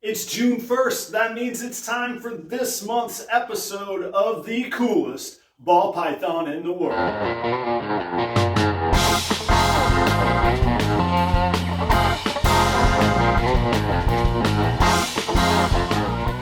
It's June 1st. That means it's time for this month's episode of the coolest ball python in the world.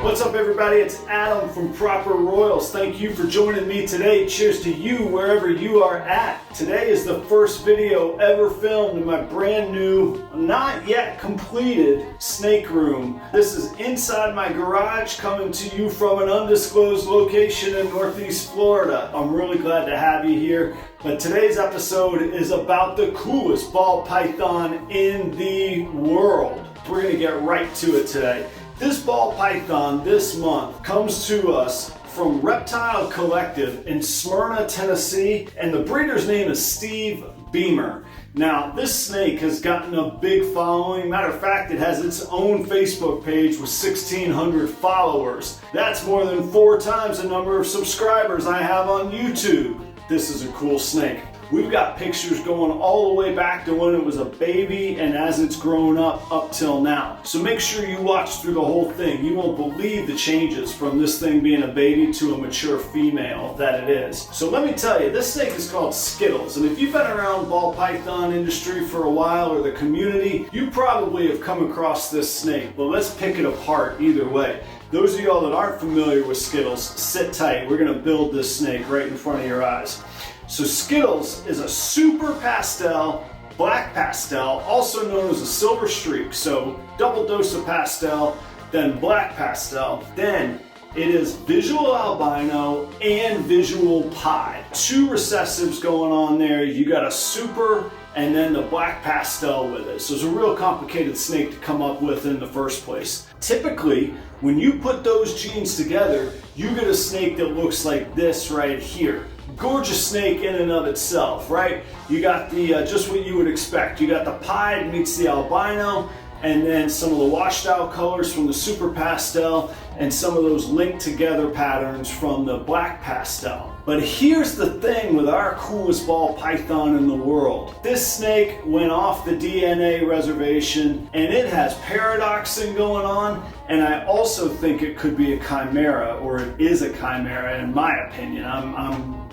What's up, everybody? It's Adam from Proper Royals. Thank you for joining me today. Cheers to you wherever you are at. Today is the first video ever filmed in my brand new, not yet completed snake room. This is inside my garage, coming to you from an undisclosed location in Northeast Florida. I'm really glad to have you here. But today's episode is about the coolest ball python in the world. We're going to get right to it today. This ball python this month comes to us from Reptile Collective in Smyrna, Tennessee, and the breeder's name is Steve Beamer. Now, this snake has gotten a big following. Matter of fact, it has its own Facebook page with 1,600 followers. That's more than 4 times the number of subscribers I have on YouTube. This is a cool snake. We've got pictures going all the way back to when it was a baby and as it's grown up till now. So make sure you watch through the whole thing. You won't believe the changes from this thing being a baby to a mature female that it is. So let me tell you, this snake is called Skittles. And if you've been around ball python industry for a while or the community, you probably have come across this snake. But let's pick it apart either way. Those of y'all that aren't familiar with Skittles, sit tight. We're gonna build this snake right in front of your eyes. So Skittles is a super pastel, black pastel, also known as a silver streak. So double dose of pastel, then black pastel. Then it is visual albino and visual pied. 2 recessives going on there. You got a super and then the black pastel with it. So it's a real complicated snake to come up with in the first place. Typically, when you put those genes together, you get a snake that looks like this right here. Gorgeous snake in and of itself, right? You got the, just what you would expect. You got the pied meets the albino, and then some of the washed out colors from the super pastel, and some of those linked together patterns from the black pastel. But here's the thing with our coolest ball python in the world. This snake went off the DNA reservation, and it has paradoxing going on, and I also think it could be a chimera, or it is a chimera in my opinion.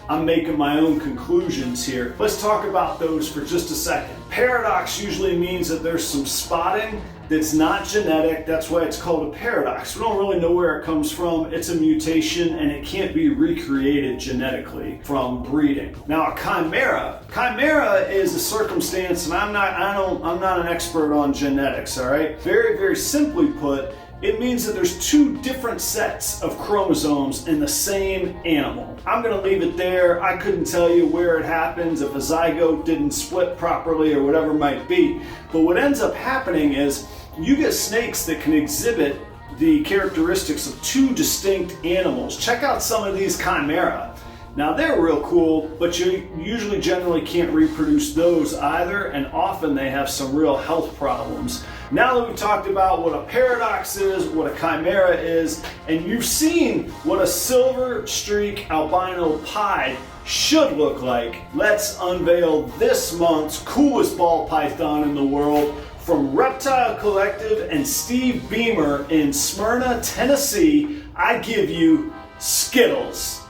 I'm making my own conclusions here. Let's talk about those for just a second. Paradox usually means that there's some spotting that's not genetic. That's why it's called a paradox. We don't really know where it comes from. It's a mutation and it can't be recreated genetically from breeding. Now a chimera is a circumstance, and I'm not an expert on genetics, all right? Very, very simply put, it means that there's 2 different sets of chromosomes in the same animal. I'm gonna leave it there. I couldn't tell you where it happens, if a zygote didn't split properly or whatever it might be. But what ends up happening is you get snakes that can exhibit the characteristics of 2 distinct animals. Check out some of these chimera. Now they're real cool, but you usually generally can't reproduce those either, and often they have some real health problems. Now that we've talked about what a paradox is, what a chimera is, and you've seen what a silver streak albino pied should look like, let's unveil this month's coolest ball python in the world from Reptile Collective and Steve Beamer in Smyrna, Tennessee. I give you Skittles.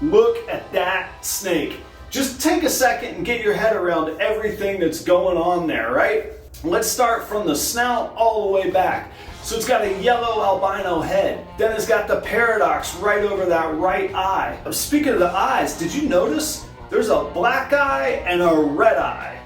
Look at that snake. Just take a second and get your head around everything that's going on there, right? Let's start from the snout all the way back. So it's got a yellow albino head. Then it's got the paradox right over that right eye. Speaking of the eyes, did you notice there's a black eye and a red eye?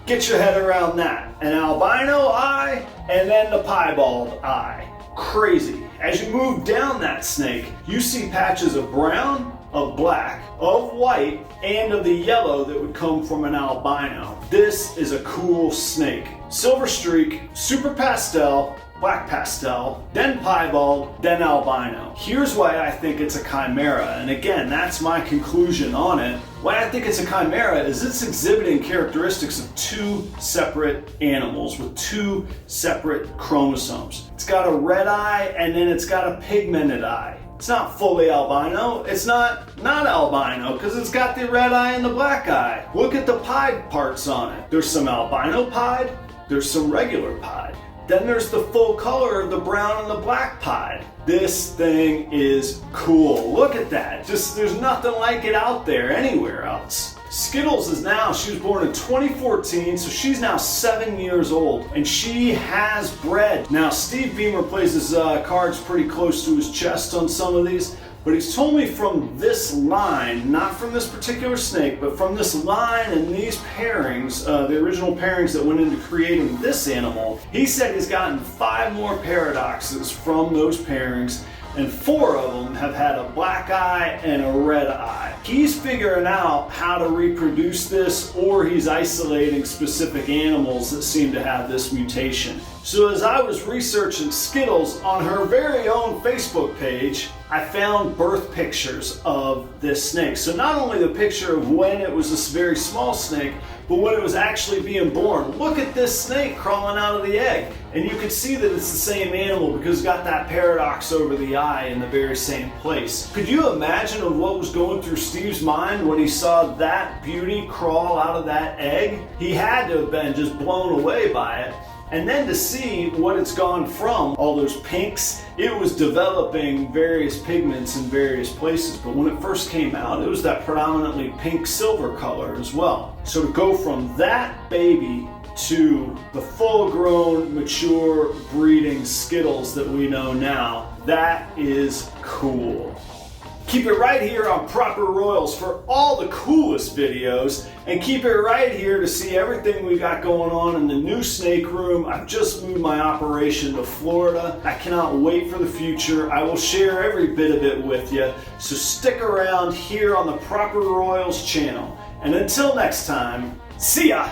Get your head around that. An albino eye and then the piebald eye. Crazy. As you move down that snake, you see patches of brown, of black, of white, and of the yellow that would come from an albino. This is a cool snake. Silver streak, super pastel, black pastel, then piebald, then albino. Here's why I think it's a chimera, and again, that's my conclusion on it. Why I think it's a chimera is it's exhibiting characteristics of 2 separate animals with 2 separate chromosomes. It's got a red eye and then it's got a pigmented eye. It's not fully albino. It's not albino because it's got the red eye and the black eye. Look at the pied parts on it. There's some albino pied, there's some regular pied. Then there's the full color of the brown and the black pied. This thing is cool. Look at that. Just, there's nothing like it out there anywhere else. Skittles is now, she was born in 2014, so she's now 7 years old, and she has bred. Now, Steve Beamer plays his cards pretty close to his chest on some of these, but he's told me from this line, not from this particular snake, but from this line and these pairings, the original pairings that went into creating this animal, he said he's gotten 5 more paradoxes from those pairings, and 4 of them have had a black eye and a red eye. He's figuring out how to reproduce this, or he's isolating specific animals that seem to have this mutation. So as I was researching Skittles on her very own Facebook page, I found birth pictures of this snake. So not only the picture of when it was this very small snake, but when it was actually being born. Look at this snake crawling out of the egg. And you can see that it's the same animal because it's got that paradox over the eye in the very same place. Could you imagine of what was going through Steve's mind when he saw that beauty crawl out of that egg? He had to have been just blown away by it. And then to see what it's gone from, all those pinks, it was developing various pigments in various places. But when it first came out, it was that predominantly pink silver color as well. So to go from that baby to the full-grown, mature breeding Skittles that we know now, that is cool. Keep it right here on Proper Royals for all the coolest videos, and keep it right here to see everything we got going on in the new snake room. I've just moved my operation to Florida. I cannot wait for the future. I will share every bit of it with you, so stick around here on the Proper Royals channel. And until next time, see ya!